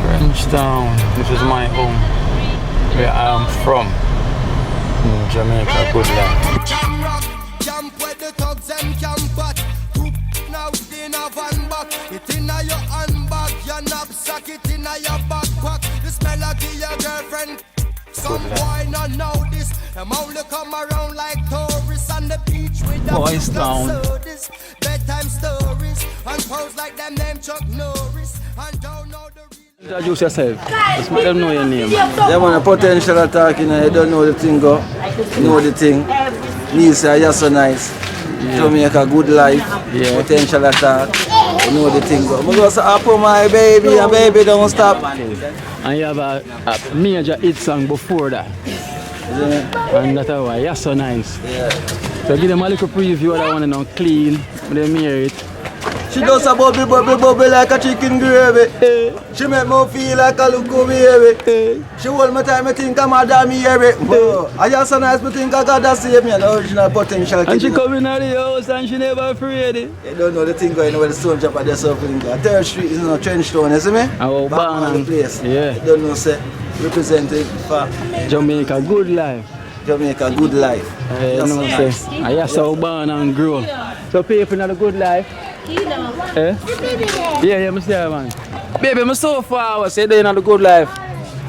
Trenchtown, this is my home, where I am from, in Jamaica. Good luck. Camp where the thugs and camp at. Now in a van back. It in a your handbag, your knapsack, it in a your backpack. The smell of your girlfriend. Some boy not know this. Them only come around like tourists on the beach with the Boys Town. bedtime stories and pose like them name Chuck Norris and don't know the real. Introduce yourself. Just let them know your name. Yeah, man, a potential attack, you know, you don't know the thing, go. Know the thing. Lisa, you're so nice. Jamaica, good life. Yeah. Potential attack. You know the thing, go. I'm going to say, Apple, my baby, and baby, don't stop. And you have a major hit song before that. Yeah. And that's why you're so nice. Yeah. So give them a little preview of that one and now clean. When they hear it. She does a bubble, bubble, bubble like a chicken gravy. She make me feel like a local baby. She hold me time, I think I'm a damn baby. I just so nice, I think I got to save me, an original potential kid. And she come in out of the house and she never afraid. You don't know the thing going on with the stone chop at the surfing. 3rd Street is no Trenchtown, you see me? Oh, Back on the place. Yeah. You don't know, say, representing for Jamaica, good life. Jamaica, good life. You know what I'm saying? I just so born and grow. So people in the good life. Eh? Yeah, I'm there, man. Baby, I'm so far, I say they're in the good life.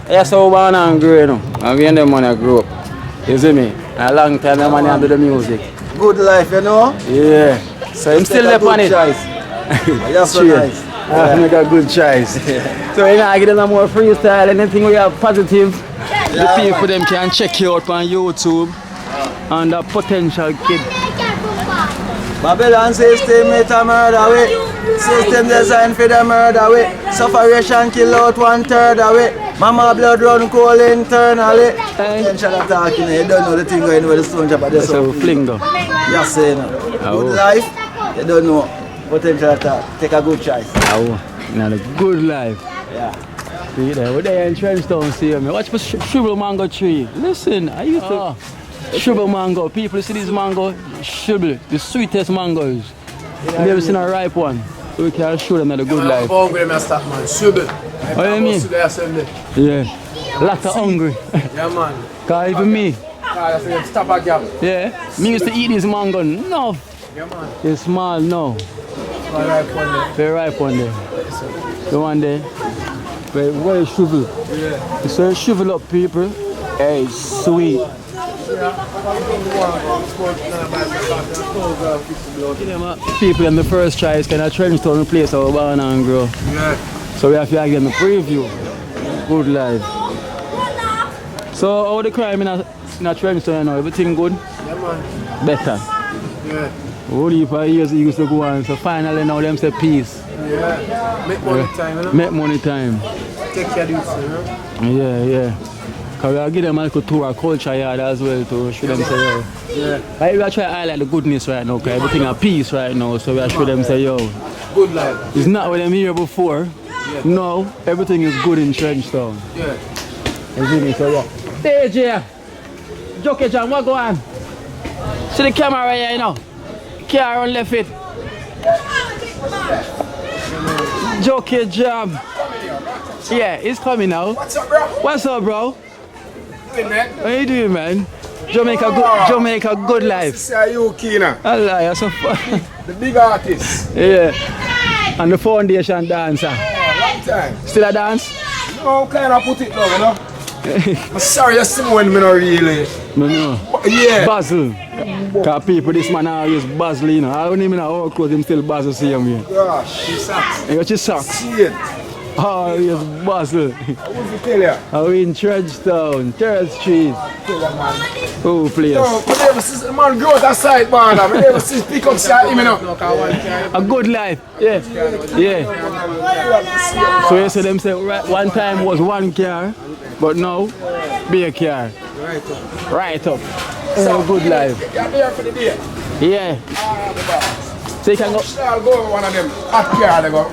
I just so born and grow, you know. And we and them man I grew up. You see me? A long time the man do the music. Good life, you know? Yeah. So I'm still left on it. That's so nice. I make a good choice. So you know, I give them more freestyle and anything we have positive. The people them can check you out on YouTube and the potential kid. Babylon system made a murder way. System designed for the murder way. Sufferation kill out 1/3 away. Mama blood run cold internally. Potential attack, you know, you don't know the thing going with the stone chop at the So fling though. Yes, you know. Good life, you don't know. Potential attack. Take a good choice. Oh, now the good life. Yeah. See there, we're there in Trenchtown, see me. Watch for shrivel mango tree. Listen, I used to shrivel mango. People see this mango, shrivel, the sweetest mangoes. You never seen a ripe one. So we can show them the good life. I'm hungry, Mr. Man. Shrivel. What do you mean? Yeah. Lot of hungry. Yeah, man. Cause even me. Stop a gap. Yeah. Me used to eat this mango. No. Yeah, man. It's small now. Very ripe one there. Very ripe one there. The one there. Very shrivel. Yeah. So shrivel up people. Hey, sweet. People in the first choice can Trenchtown place our born and grow. Yeah. So we have to give them a preview. Good life. So how the crime in a Trenchtown now? Everything good? Yeah, man. Better. Yeah. Only for years it used to go on. So finally now them say peace. Yeah. Make money time, you know? Make money time. Take care of this, you know? Yeah. Because we'll give them a little tour of culture yard as well to show them say yo. Yeah. Right, we are trying to highlight the goodness right now, because everything is peace right now, so we are show them say yo. Good life. It's not what them here before. Yeah. No, everything is good in Trenchtown. Yeah. You see me, so yeah. DJ, Jockey Jam, what go on? See the camera right here, you know. Car on left it. Jockey Jam. Yeah, it's coming now. What's up, bro? What's up, bro? Good, man. How you doing, man? Jamaica good life. This is you, Kina. Allah, you're so fun. The big artist. Yeah. And the foundation dancer. Long time. Still a dance? No, kind of put it down, you know? I'm sorry, you see when me not really. No. Yeah. Basil. Because people, this man now use Basil, you know. I don't even know how close him still Basil see him here. Gosh, she sucks. You got your socks? See it. Oh, yes, Basil. I want to tell you. Are we in Trenchtown, 3rd Street? Tell you, man. Oh, please. No, I never see the man grow that side, man. I never see pick up shot him, you know. A good life. Yeah. So you see them say right, one time was one car, but now be a car. Right up. So good life. You're there for the day. Yeah. So you can go. I'll go with one of them hot car, they go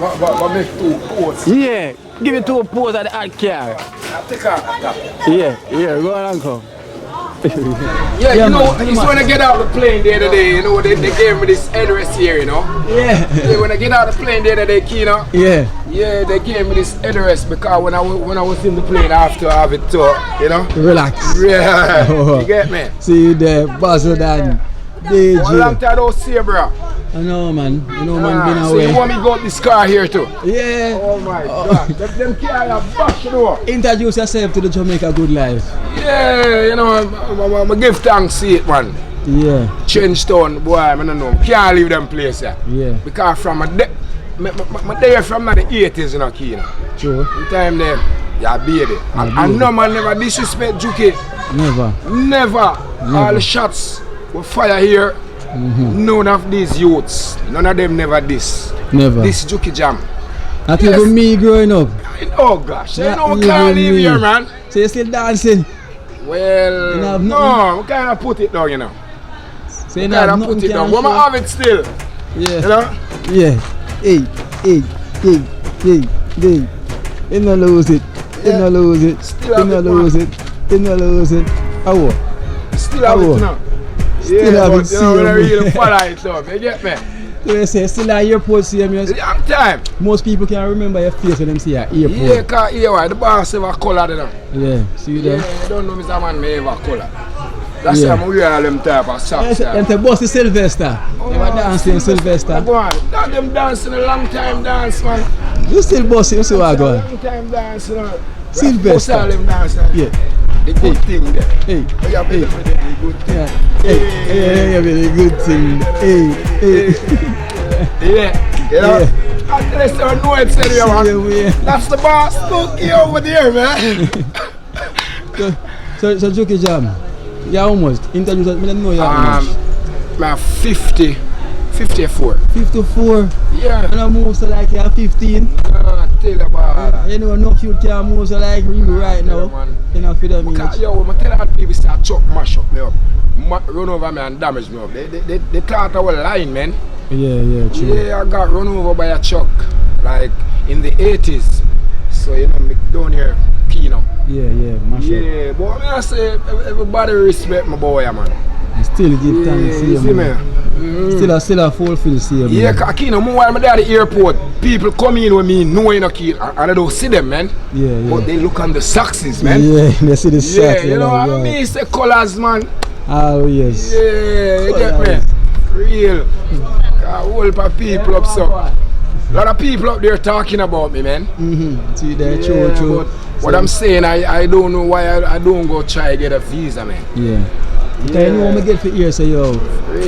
make 2 posts. Yeah, give me 2 pose at the hot car. I'll take a Yeah, go on and come. Yeah, you know, it's when I get out the plane the other day, you know, they gave me this headrest here, you know. Yeah. When I get out the plane the other day, Kino. Yeah. Yeah, they gave me this headrest because when I was in the plane, I have to have it too, you know. Relax. Yeah, you get me? See you there, Basil Dan. DJ. How long time I don't see you, bro? I know, man. You know, man, been So away. you want me to go up this car here too? Yeah. Oh my God, them car are bash, you know. Introduce yourself to the Jamaica Good Life. Yeah, you know, I give thanks to it, man. Yeah. Changetown, boy, I don't know. Can't leave them place, Yeah. Because from my there from the 80s, you know, Kino. True. The time there, yeah, baby. And no man never disrespect Juki. Never. All the shots were fire here. None of these youths, none of them never this. Never. This Juki Jam. Not even me growing up. Oh gosh, you Not know we can't even leave me. here, man. So you're still dancing? Well, You have no, we can't put it down, you know. So you We have can't nothing put it down. can We show? have it still, Yeah. you know. Yeah. Hey. You no lose it. You no lose it. Still You have no it, lose man. it. You no lose it. How? Still have Oh. it, you know. Still Yeah, have but it, you know, when I see you. really follow it up, you get me? So you say still at airport see me. Long time. Most people can remember your face when them see you at Yeah, airport. cause here, why the boss have a colour, you know. Yeah. See you Yeah, there. you don't know Mr. Man may have a colour. That's Yeah. why I'm wear all them type of socks. And the boss is Sylvester. You were dancing Sylvester. Go on. Now them dancing a long time dance, man. You still bossy, you see what I go on. Long time dance, you know. Sylvester. Most all them dancing. Yeah. The good thing there. Hey. We have Hey. the good thing. Yeah. Hey, very good thing. Hey. Yeah. You know? Yeah. And the rest of them know it, said you, man. Yeah. That's the boss cookie over there, man. So Juki Jam, you almost introduce us. I don't know you how much. I'm 50, 54. 54. Yeah. And I move so like you're 15. Tell you about You know, no youth can move so like you right now. man. You know, for them Because, age. yo, when I tell all people start chop mash up me up, run over me and damage me up. They thought I was lying, man. Yeah, true. Yeah, I got run over by a truck, like in the 80s. So, you know, me down here, Kino. Yeah, mash up. Yeah, but I say, everybody respect my boy, man. You still give thanks to you you, see me? man. Still a fulfill see you, Yeah, man. cause Kino, while I'm at the airport, people come in with me knowing a kid, and I don't see them, man. Yeah. But they look on the success, man. Yeah, they see the Yeah, shot. you know what I mean? It's the colors, man. Oh, yes. Yeah, you get me? Real. A whole lot of people up so. A lot of people up there talking about me, man. See that, Yeah, true. but what I'm saying, I don't know why I don't go try to get a visa, man. Yeah. Because you know what I get for here, say yo,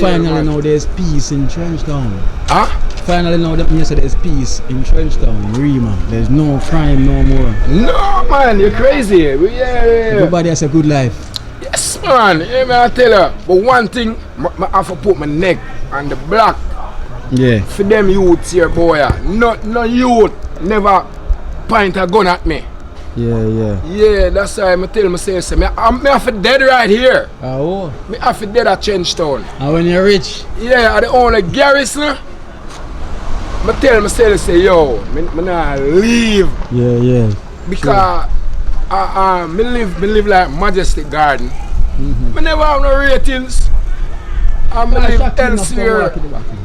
finally man. now there's peace in Trenchtown. Huh? Finally now that you say there's peace in Trenchtown, Rima. There's no crime no more. No, man, you're crazy. Yeah. Everybody has a good life. Yes, man. Yeah, man, I tell you. But one thing, I have to put my neck on the block Yeah. for them youths here, boy. No youth never point a gun at me. Yeah. Yeah, that's why I tell myself, me have to dead right here. Oh. Me have to dead at Trenchtown. And when you're rich, Yeah, I the only garrison. I tell myself, say, yo, me not leave yeah. because me live like Majestic Garden. Me never have no ratings. I live elsewhere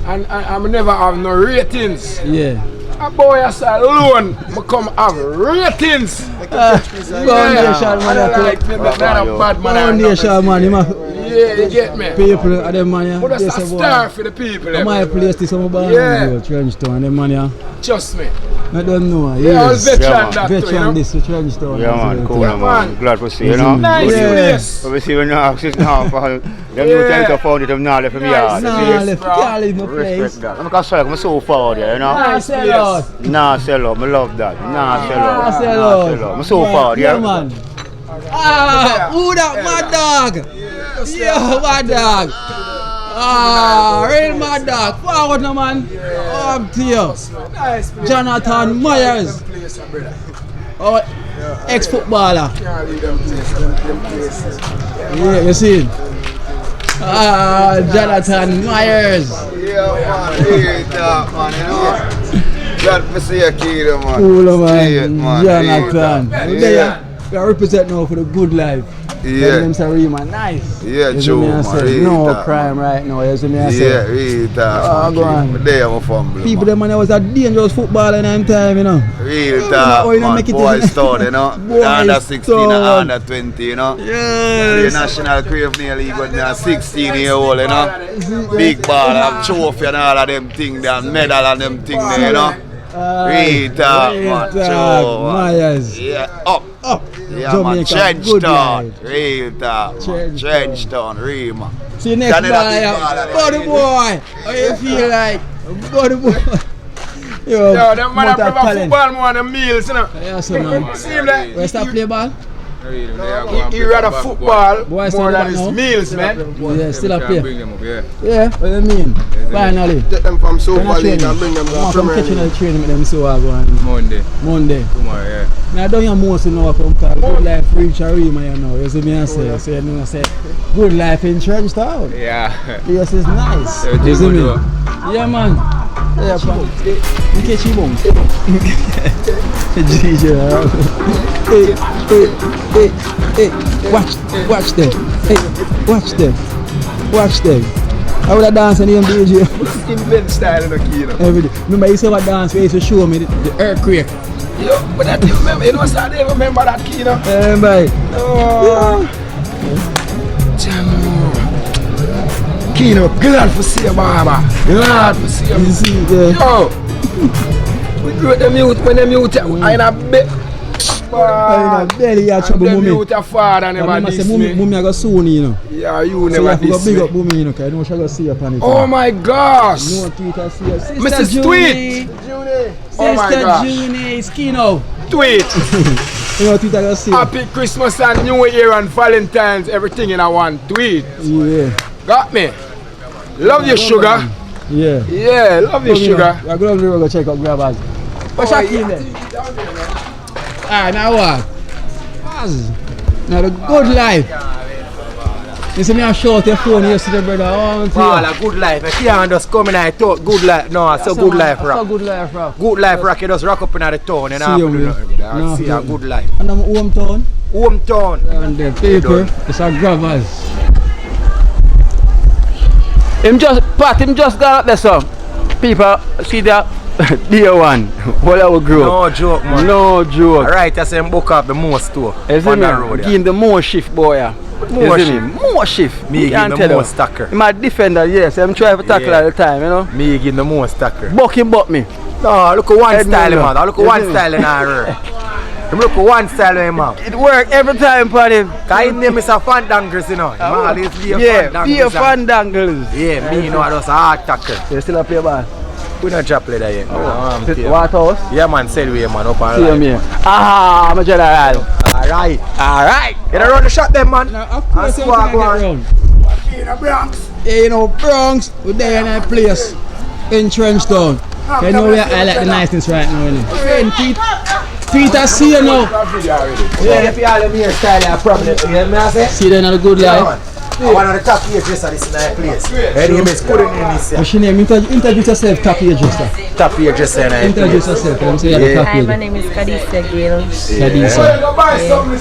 and I never have no ratings. Yeah. A boy as alone, I come have ratings. Foundation, man. I like me, but not a bad man. Foundation, man. Yeah, you get me. People are them man, yeah. But that's Yes, a boy. star for the people. My place this summer born. Yeah. Trenchtown, them man, yeah. Trust me. I don't know. Yeah, I was Yes. veteran man. that too, you Veteran know. this to Trenchtown. Yeah, man, cool, Yeah, man. man. Glad to see you, know. Nice Yeah. place. But we see when you access now, for them new Yeah. tell to found it, them not left from Nice. yard. Nah, Yes, left. bro. Can't leave no place. Respect that. I'm sorry, I'm so forward there, you know. Nah, sell out. Nah, sell out. I love that. Nah, sell out. Nah, sell Nah, out. sell out. I'm so forward, Yeah, yeah. man. Ah, who that mad dog? Yo, mad dog. Ah, real mad dog. Forward no man. Oh, I'm to you. Nice place. Jonathan Myers. Place, brother. Oh, ex-footballer. Can't leave them places. Yeah, you see him. Jonathan Myers. Yeah, man, real talk, man, you know. Glad to see you, Keita, man. Cool, See it, man. real Jonathan. talk. We are represent now for the good life. Yeah. Them say, man, nice. Yeah, You see true, me, I man. say, Real no talk, crime right now. You see me, I Yeah, say. real Oh, talk, go on. man. They have a fumble, People, man. them man, was a dangerous footballer in them time, you know. Real talk, Oh, you know, man. make it Boy easy. stud, you know. Boy Under 16 and stud. under 20, you know. The Yes. National Crave Nail League when they are 16-year-old, you know. Big ball, have trophy and all of them things, there, medal and them things there, you know. Real talk, man. True, man. Myers. Yeah, up. Up. Yeah, Jamaica, man. good Trenchtown. life. Real talk, man. Trenchtown. Trenchtown, real, man. See you next That is a ball, big yeah. ball, Body boy. How you feel like? Body boy. Yo, Yo, them man amount that of play talent. football more than meals, you know. Yeah, so man. See him there? Where stop play ball? He rather football Boy, more still than back his now? meals, man. Yeah, still up here. Yeah, what do you mean? Finally. Take them from Super When I League train, and bring them to I'm Premier catching League. the training with them, so I go on Monday. Monday. Tomorrow, yeah. Now, I don't hear most in our from Good Life Reach Arima, you know. You see me, I say, so you know, I say, Good Life in Trenchtown. Yeah. Yes, it's nice. Everything You see good me? though. Yeah, man. Yeah, man. You catch him on. Hey, watch them. Hey, watch them. Watch them. I would have danced in the DJ. In Ben style in the key, you know. Every day. Remember, you saw what dance where you used to show me the earthquake. Yo, but that you remember, you know, so I didn't remember that key, you know. Remember? Oh. Kino, glad to see you, Baba. Glad to see you. You see, yeah. Yo, we grew them youth when them youth, I in a bit. I barely had trouble, Them mommy. youth, your father never I diss say, me. mommy, I got soon, you know. Yeah, you So you never have to go diss big up me. mommy, you know, because I know she going to see you upon it. Oh my gosh. No Twitter, see you. Sister Mrs. Junie. Tweet. Oh my Sister gosh. Junie, Skino. Tweet. You know Twitter going to see you. Happy Christmas and New Year and Valentine's, everything in a one tweet. Yeah. Got me. Love you, sugar. Yeah. Yeah, love you, sugar. We're going to go check out Grabbers. What's that in there? Alright, now what? Now the good life. You see me I short your phone yesterday, brother. Oh, a good life. I can't just come in and talk good life. No, so good life, So rock. good life, rock. Good life, rock. You just rock up in the town and See you, man. see No, a good life. And I'm hometown. Hometown. And the paper, it's a Grabbers. Him just got up there, so people see that dear one. What I will grow. No joke, man. No joke. Alright, I say book up the most too. You see On me? the road. Give him the more shift, boy. Yeah. More You see shift. me? More shift. Me Can't give the tell most you. tackle. I'm a defender, yes. I'm trying to tackle Yeah. all the time, you know. Me give the most tackle. Buck him, buck me. No, look at one Head style, mover. man. Look at You one see me? style in our Look at one style, man. It work every time for him. Cause his name is a Fandangers, you know. Man, always be a Yeah, Fandangers. be a fandangles. Yeah, me, you know, I just a hard tackle. You still a play ball? We don't drop leather yet. What house? Yeah, man, said we, man, up and See him here. Ah, I'm a general. Alright. Alright. You don't run the shot them, man. Now, of course, And you squad can go get on. round. In the Bronx. Yeah, you know, Bronx, we're there in a place in Trenchtown. You know where I like the niceness right now, you know. Friend, Peter, see you now. Yeah, if you all them hairstyle, you probably, you hear me, I say? See you in a good Yeah, life. man. One of the top hairdresser this in our place. Her name is Couldn't Innis. What's your name? Introduce yourself, top hairdresser. Top hairdresser in our Introduce place. yourself. Let me say you're the top Hi, my hairdresser. name is Khadija Gill. Khadija.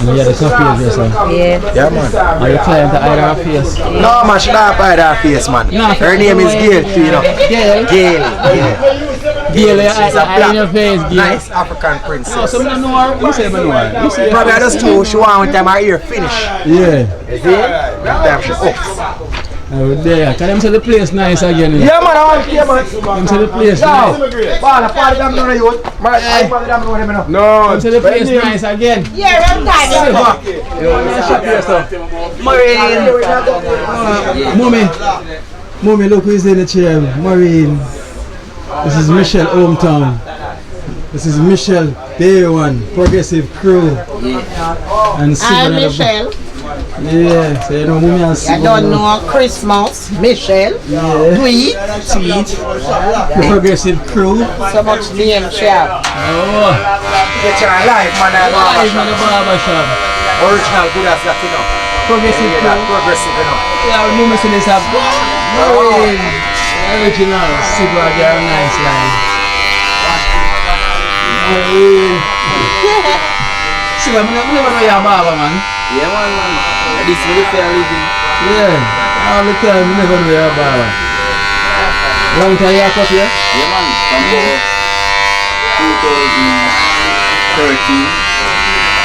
And you're the top hairdresser. Yeah. Yeah, man. Are you client to either of face? No, man, she not hide her face, man. No, Her name is Gail, too, you know. Gail? Gail. Gail, She's a eye in your black, face, Gail. nice African No, princess. some don't know her. You say I know her. You say Probably I just told she want one time her ear finish. Yeah. You see? One time she ups. Oh, there. Can them say the place nice again? Yeah, man, I want to hear, man. Them say the place nice. Yo, Bala, party them know the youth. Man, party them know them, you know. No, Them say the place nice again. Yeah, I'm tired. Mommy, look who's in the chair. Maureen. This is Michelle Hometown. This is Michelle, Day One, Progressive Crew. And I'm Michelle. Yeah, so you know, mommy and I don't know Christmas. Michelle. Tweet. the Progressive Crew. So much name share. Oh, Get your life, man, live in I the barber shop. Original good as that, you know. Progressive Yeah, that progressive, you know. Yeah, new Mercedes have Marine. Original. Super, they're nice line. Marine. See, I never know your barber, man. Yeah, man. This is the fair living. Yeah, all the time, I never know your barber. Long time you cut here? Yeah, man. From 2013.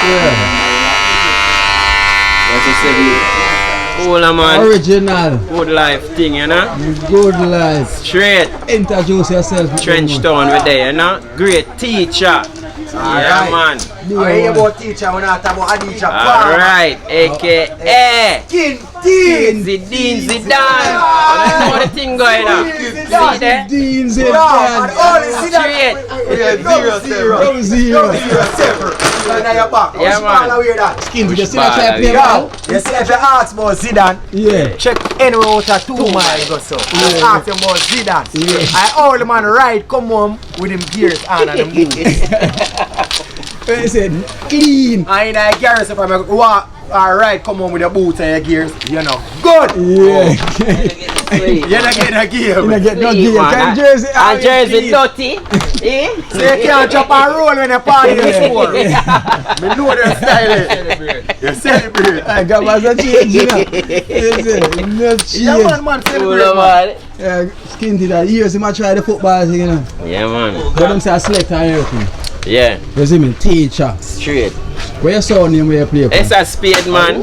Yeah. That's a 7 years. Hola man. Original. Good life thing, you know? Good life. Straight. Introduce yourself. Trench Town with there, you know? Great teacher. Yeah, man. I hear about teacher when I talk about Adija. Alright, aka Zidane. Zidane. You know the thing going on. See there? Dean And all is Straight. Zero. Now you're back. Yeah, man. Skin, you see ball, that play Yo, ball? you see if you ask about Zidane, Yeah. check any route at 2 miles or so. Just ask him about Zidane. Yeah. I all the man ride come home with him gears on and them boots. He said, clean. And I garrison from me walk or ride come home with your boots and your gears, you know. Good! Yeah. You're not getting a gear. You man. get no Clean, gear. man. Can jersey. And jersey dirty. Eh? So you can't jump and roll when you party in the score. Me know their style. You celebrate. I got my change, you know. No change. Yeah, man, celebrate, Hola man. man. Yeah, Skin to that. Years him a try the football thing, you know. Yeah, man. But them say I select and everything. Yeah, You see me? Teacher. straight. Where your son name where you play for? It's a spade, man.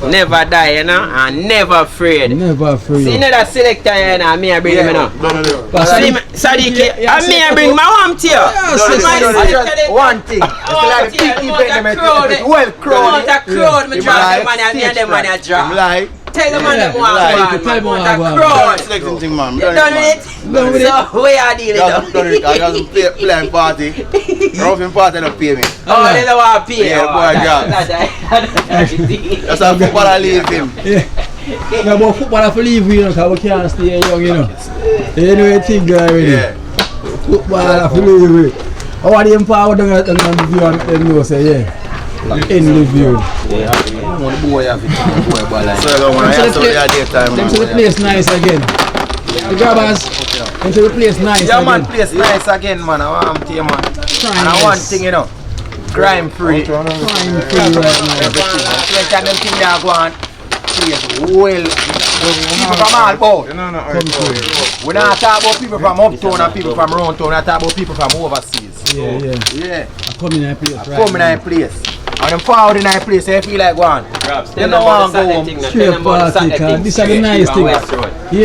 Never die, you know, and never afraid. Never free. See, you know that selector, you know, me I bring him, you know. Sadiki, and me I bring my arm to you. Just one thing. It's like the big event, it's well crowded. The crowd, me drop the money and me and them money I drop. Like, Tell them on them Yeah, one, tell them man. one, The man. crowd. selecting thing, man. You done with Done with it? So, where you dealing Just done it. I now? just playing party. Roughing party don't pay me. Oh, they don't want to pay. Yeah, boy, That's how footballer leave him. Yeah. No, but football have to leave, you know, because we can't stay young, you know. Anyway, think already. Yeah. Football have to leave it. I want them forward down the view and then you say, yeah. In the view. So, man, I have to be at daytime, Them man. say the place nice again. The grabbers, them say the place nice Yeah, again. man, place nice again, man. I want to tell you, man. And I want thing, you know, crime free. Crime free right now. Like that, them thing they are going, place well. People from all about. We not talk about people from uptown and people from round town. We talk about people from overseas. Yeah. Yeah. I come in a place right Come in a place. And them forward in a place, they feel like one. They don't want to go home. Straight party, cause this is the nice thing. Yeah.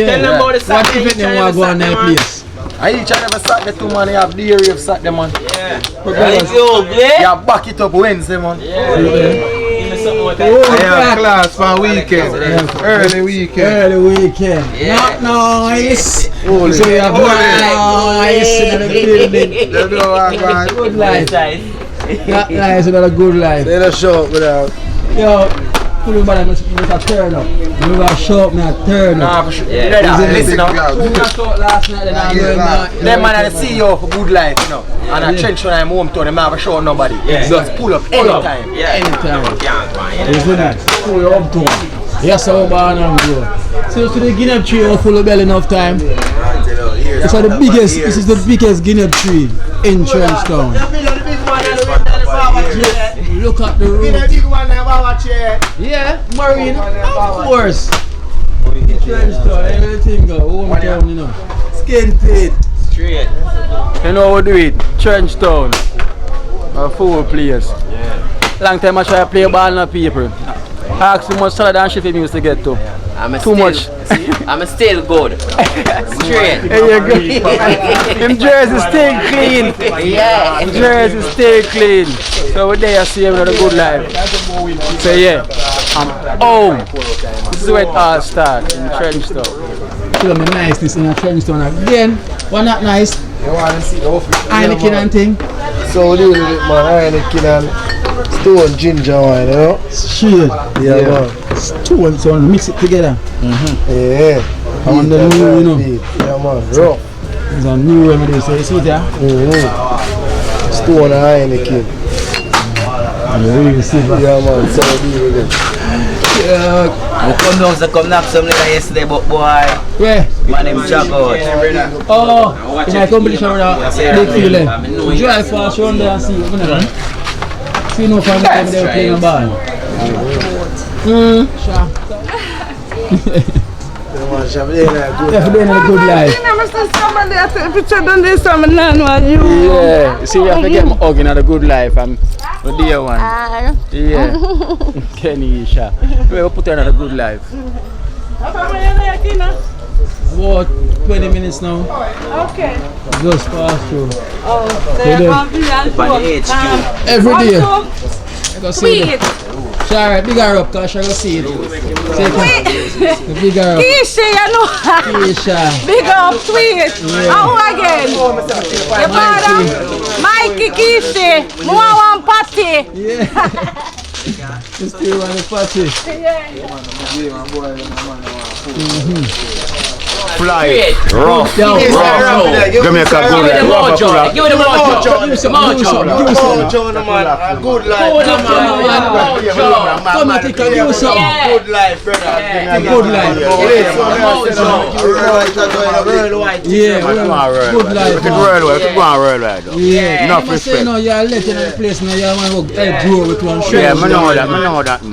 Tell them about the What Saturday if them want to go on that place? I each and every Saturday 2 man, you have the area of Saturday, man. Right, you ugly? You have back it up Wednesday, man. Yeah. Give me something more time. Oh, I have back. class for weekend. Early weekend. Early weekend. Yeah. Not nice. Holy. So you have nice in the building. They don't want to go. Good life. Nice. Not nice, another good life. They don't show up without. Yo, everybody must turn up. You gotta show up, not turn Nah, up. for sure. Yeah. Listen now. Who got shot last night and I'm going back? Them man are the CEO for good life, you know. And I trench when I'm hometown, them never show nobody. Just pull up anytime. Yeah. Anytime. Yeah. Isn't it? Pull you up to one. Yes, I'm born and grown. So to the Guinea tree are full of bell enough time. This is the biggest. This is the biggest Guinea tree in Trenchtown. Look at the road. Yeah, Marine. Of course. Trenchtown, everything go. Hometown, you know. Skin pit. Straight. You know what we do it? Trenchtown. A full place. Long time I try to play ball on people. I ask how much salad and shit we used to get to. Too much. I'm still good. Straight. There you go. Them jerseys stay clean. Yeah. Jerseys stay clean. So we're there, see him with a good life. So yeah, I'm home. This is where it all starts, in Trenchtown. Show me niceness in a Trenchtown again. Why not nice? You want to see the office? Heineken and thing. So we do it, man. Heineken and Stone Ginger wine, you know? Shit. Yeah, man. Two and so on, mix it together. Yeah. I want the new, you know. Yeah, man. Rough. It's a new remedy, so you see there? Stone and Heineken. You really see that? Yeah, man. So we do it. I come down to come knock some nigga yesterday, but boy. Where? My name is Jack out. Oh, in a competition with a big feeling. Drive fast around there and see what you know. See no fun time they were playing a ball. Sure. Yeah, they're in a good life. Yeah, you see, you have to get my hug in a good life. I'm the dear one. Yeah. Kenisha. We will put her in a good life. About 20 minutes now. Okay. Just pass through. Oh, so every day. I go see it. Shara, big her up, cause I go see it. Big her up. Keisha, you know. Keisha. Big up, tweet. How again? Your father? Mikey Keisha. More one party. Yeah. You still want a party? Fly. Rough. Give me a good life. Give me the mojo. Give me some mojo. A good life. Come and take a good something. Good life, brother. Good life. Yeah, good life. Worldwide. Yeah. Enough respect. No, you're letting the place now. You want to help grow with one show. Yeah, I know that, man.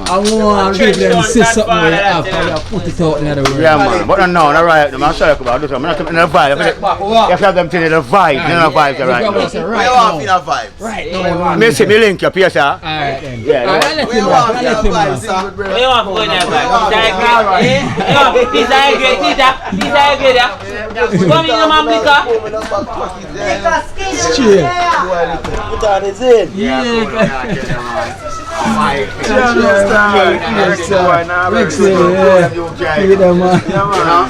I want to give them see something where you have to put it out in the world. Yeah, man. But no, not right. I'm sorry about this. I'm not in a vibe. You have to have them in the vibe. You know, vibes are right now. Right now. Right now. Me see me link you, Pierce, sir. Alright then. Yeah, I'll let him know. What you want to go in there, This is great. Come in the mamlika. Cheers. Put on his head.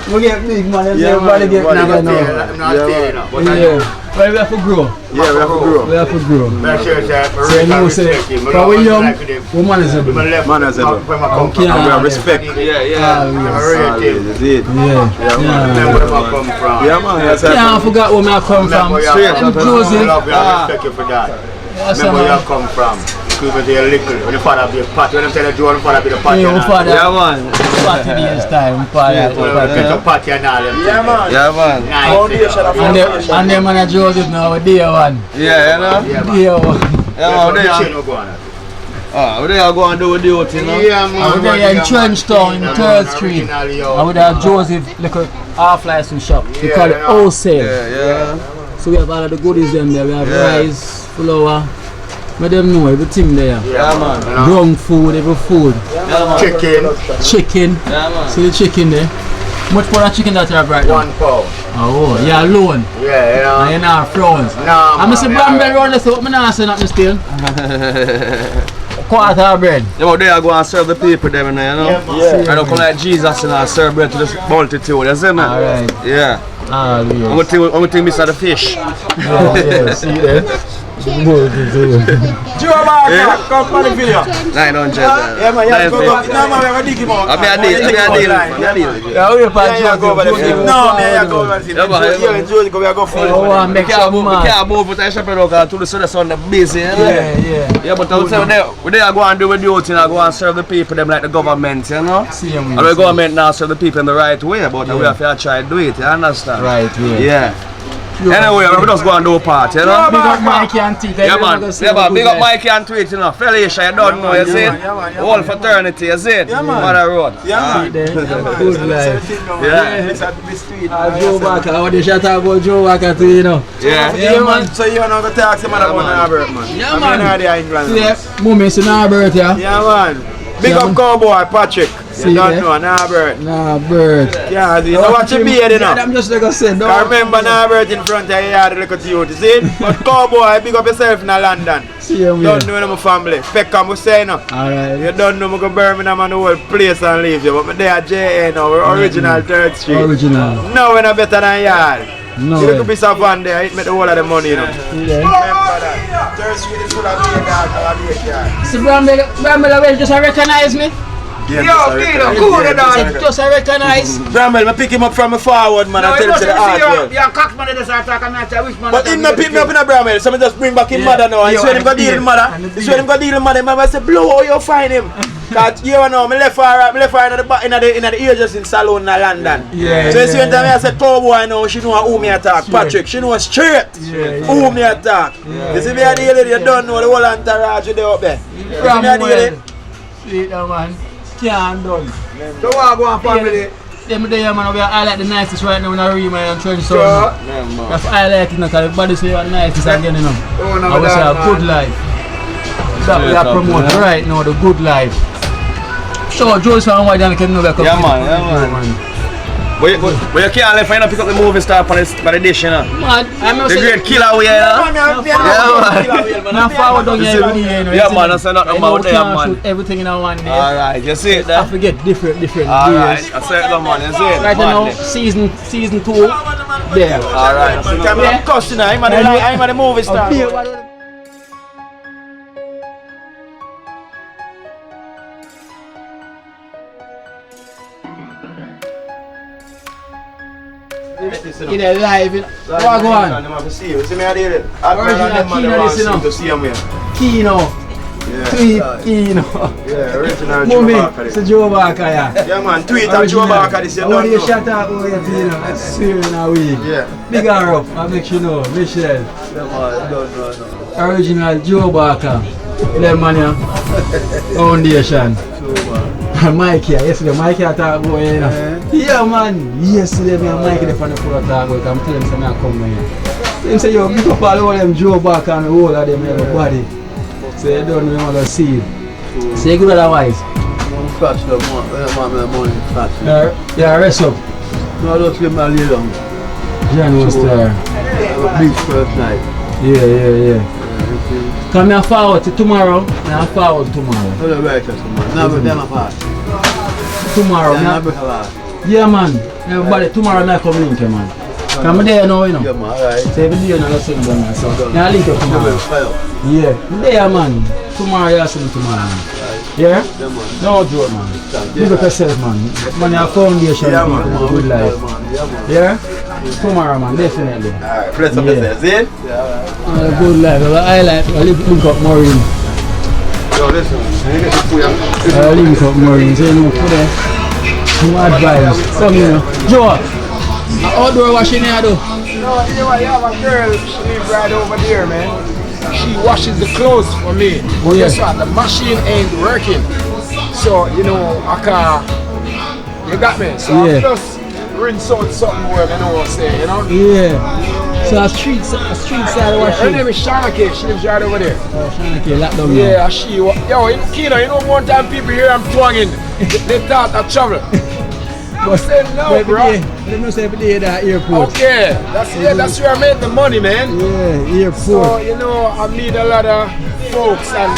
We get big money, everybody get bigger now. Well, we have to grow. Yeah, we have to grow. We have to grow. Make sure that So you know, say, when we're young, we're manageable. Manageable. We have respect. Yeah. Yeah, man. That's I forgot where I come from. I'm closing. respect you for that. Remember where you come from. When the father be a pot, when them tell you Joe, father be the pot. Yeah, father. Yeah, man. Party days time. Get a party and all them. Yeah, man. And them man Joseph now, day one. Yeah, you know? Day one. Yeah, man, they are going to do with the old thing, you know? Yeah, man. I was there in Trenchtown, in 3rd Street. I would have Joseph, like a half-license shop. We call it wholesale. Yeah. So we have all of the goodies them there. We have rice, flour. Let them know everything there. Yeah, man. Ground food, every food. Chicken. Yeah, man. See the chicken there? How much for that chicken that you have right now? £1 pound. Oh, you're alone. Yeah, you know. And you're not frowns. No, I'm Mr. Bramble around the thought, I'm not saying nothing still. Quarter of bread. Yeah, but they are going to serve the people them, you know? I don't come like Jesus and serve bread to the multitude, you see me? Alright. Yeah. Ah, yes. I'm going to think Mr. the fish. Yeah, see there? Joe Barker, come on the video. 900. Yeah, man, you have to go. No, man, we have to dig him out. I'll be a deal. Yeah, we have go over the video. No, man, you go over the video. You and Joe go, we go full. Oh, make sure We can't move with the shop because to the sun is busy. Yeah. But I would say what they are going to do with the youth, I go and serve the people them like the government, you know? And the government now serve the people in the right way, but we have to try to do it, you understand? Right, Yeah. Anyway, we just go and do a part, you know? Big up Mikey and Tweet. Yeah, man. Big up Mikey and Tweet, you know? Felicia, you don't know, you see it? Whole fraternity, you see it? Mother Road. Yeah, Good life. Yeah. Joe Barker, I want to shout out about Joe Barker too, you know. Yeah, man. So you know the tax man about Norbert, man. Yeah, man. Yeah, Moments in Norbert, yeah? Yeah, man. Big up Cowboy Patrick. You don't know Norbert. Norbert. Yeah, you know what you beard, you know? I'm just like I said, I remember Norbert in front of your yard, look at you, see it? But Cowboy, big up yourself in London. See you, Don't know my family. Peckham, we say no. Alright. You don't know me go Birmingham and the whole place and leave you. But me there at JA now, we're original 3rd Street. Original. No, we're not better than yard. No. You look piece of van there, it make the whole of the money, you know. Yeah. Remember that. 3rd Street is full of beer, dog, See, Bramble just recognize me. Yeah, Yo, cool dog. Just I recognize. Bramwell, I pick him up from the forward, man. I tell him to the heart. Your cockman is talking about which man. But him not pick me up in a Bramwell, so I just bring back his mother now. He said him go deal with mother. He said him go deal with mother. I say, blow, how you find him? Cause you know, I left her in the back in the hairdressing salon in London. Yeah. So you see when I said, cowboy now, she know who me attack. Patrick, she know straight who me attack. You see me a deal with you don't know the whole entourage they up there. You see me a deal with Sweet man. Can't done. So what go on family? Them there man, we highlight the nicest right now in a room and trench so. That's highlight it now, cause everybody say you're the nicest again, you know. I would say a good life. That we are promoting right now, the good life. So Joe's from why don't can know that. Yeah man. But you can't let find pick up the movie star by the dish, you know. Man, I'm not the great killer we are. Yeah man. Now forward down here every day, you know. Yeah man, that's not about there man. Shoot everything in a one day. Alright, you see it there? I forget different Alright, days. I see it man, you see it. Right now, season 2 there. Alright, so I'm cussing I'm the movie star. In a live, what go on? I'm see you. See me out here. To see him here. Kino. Tweet Kino. Yeah, original Joe Mommy, Barker. it's a Joe Barker, yeah. Yeah man, tweet at Joe Barker this you don't know. Shut up over here, you know. That's serious now we. Yeah. Big her up, I make you know. Michelle. Yeah man, don't know. Original Joe Barker. Them man here. Foundation. Mike here, yesterday Mike here talk about you know. Yeah man, yesterday me and Mike there from the floor talk about I'm telling him say I come here. Him say yo, pick up all of them Joe Barker and the whole of them everybody. So you don't know what to see. So you good otherwise? I'm scratch the money, scratch. Yeah, rest up. No, I don't give me a lay down. John was there. Beach first night. Yeah. Come here forward to tomorrow, and I'll forward tomorrow. No, the right man. Never them apart. Tomorrow, Yeah, man. Everybody, tomorrow I come link you, man. Come there now, you know. Yeah, man, alright. So every day you know, that's what you're doing, so I'll link you tomorrow. Yeah, there, man. Tomorrow, you'll see me tomorrow, man. Yeah? Yeah, man. No joke, man. Big up yourself, man. Man, your foundation, yeah, man. Good life. Yeah? Tomorrow, man, definitely. Alright, press up yourself, see it? Good life. I like link up Maureen. Yo, listen, you get the food. Link up Maureen, so you know, for there. Some advice. Some, you know. Joe, outdoor washing here, though. No, you know what, you have a girl, she lives right over there, man. She washes the clothes for me. But guess what, the machine ain't working. So, you know, I can't, you got me? So I just rinse out something where I know what I'm saying, you know? Yeah. So a street side washing. Her name is Shanake, she lives right over there. Oh, Shanake, lock down. Yeah, she, yo, Kino, you know one time people here I'm twanging, they thought I travel. I said no, bro. Let me say every day at the airport. Okay, that's where I made the money, man. Yeah, airport. So, you know, I meet a lot of folks and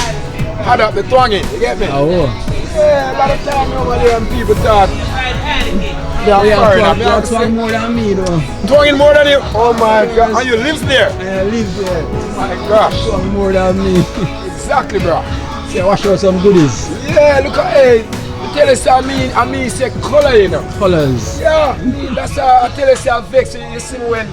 had up the twanging, you get me? Oh. Yeah, a lot of time over there and people thought you're twanging more than me, though. Twanging more than you? Oh my God, and you live there? I live there. Oh my gosh. Twanging more than me. Exactly, bro. So wash out some goodies. Yeah, look at, hey. Tell us I mean say color, you know. Colors. Yeah, that's I tell us I vex you see when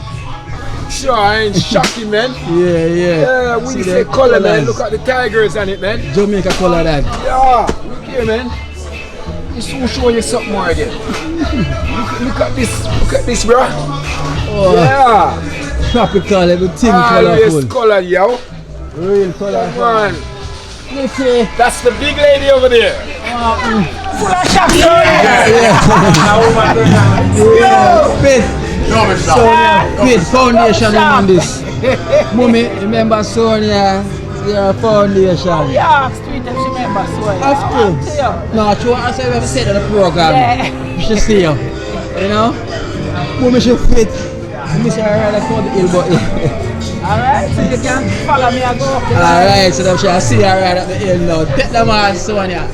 sure I ain't shocking, man. Yeah. When you say color, man, look at the tigers on it, man. Jamaica color that. Yeah, look here, man. This will show you something more again. look at this, bro. Oh, yeah. Tropical, everything colorful. Always color, yo. Real colorful. Man. That's the big lady over there. Full of shots. Sonia, foundation on this. Mommy, remember Sonia? Your foundation. Yeah, street if she remember Sonia. Of course. No, she want to say we have said on the program. Yeah. She see you. You know? Mommy should fit. I say I rather come the hill, but alright, so you can follow me and go. Alright, so now she'll see her right at the hill now. Take them on, Sonia.